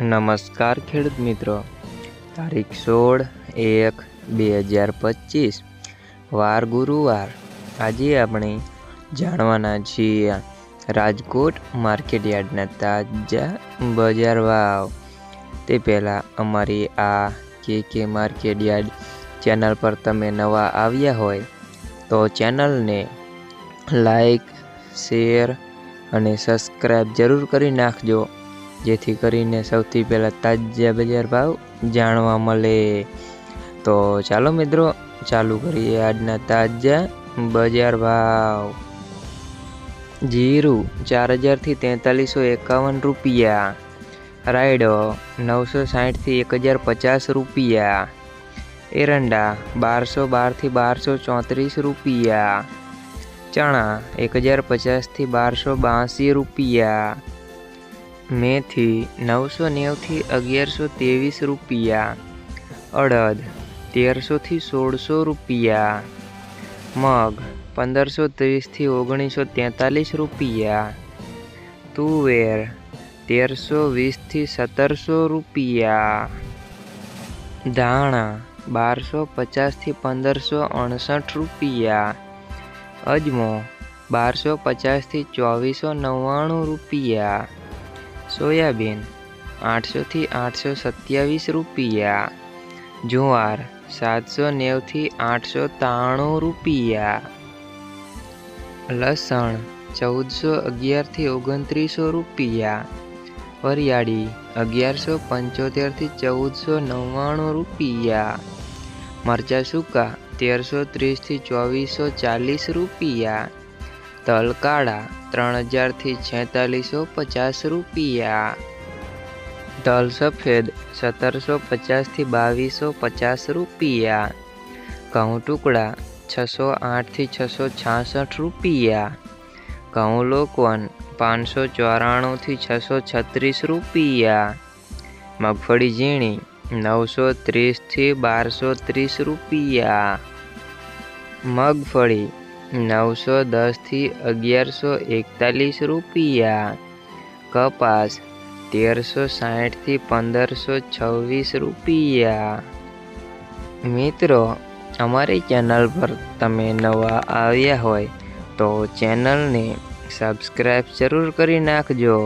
નમસ્કાર ખેડૂત મિત્રો, તારીખ 16/1/2025 વાર ગુરુવાર। આજે આપણે જાણવાના છીએ રાજકોટ માર્કેટયાર્ડના તાજા બજાર ભાવ। તે પહેલાં અમારી આ કે માર્કેટયાર્ડ ચેનલ પર તમે નવા આવ્યા હોય તો ચેનલને લાઈક, શેર અને સબસ્ક્રાઈબ જરૂર કરી નાખજો, જેથી કરીને સૌથી પહેલાં તાજા બજાર ભાવ જાણવા મળે। તો ચાલો મિત્રો, ચાલુ કરીએ આજના તાજા બજાર ભાવ। જીરું 4000 થી 4351 રૂપિયા, રાયડો 960 થી 1050 રૂપિયા, એરંડા 1212 થી 1234 રૂપિયા, ચણા 1050 થી 1282 રૂપિયા, મેથી 990 થી 1123 રૂપિયા, અડદ 1300 થી 1600 રૂપિયા, મગ 1530 થી 1943 રૂપિયા, તુવેર 1320 થી 1700 રૂપિયા, ધાણા 1250 થી 1568 રૂપિયા, અજમો 1250 થી 2499 રૂપિયા, સોયાબીન 800 થી 827 રૂપિયા, જુવાર 790 થી 893 રૂપિયા, લસણ 1411 થી 2900 રૂપિયા, વરિયાળી 1175 થી 1499 રૂપિયા, મરચાં સૂકા 1330 થી 2440 રૂપિયા, તલ કાળા 3000 થી 4650 રૂપિયા, તલ સફેદ 1750 થી 2250 રૂપિયા, ઘઉં ટુકડા 608 થી 666 રૂપિયા, ઘઉં લોકવન 594 થી 636 રૂપિયા, મગફળી ઝીણી 930 થી 1230 રૂપિયા, મગફળી 910 થી 1141 રૂપિયા, કપાસ 1360 થી 1526 રૂપિયા। મિત્રો, અમારી ચેનલ પર તમે નવા આવ્યા હોય તો ચેનલને સબસ્ક્રાઈબ જરૂર કરી નાખજો।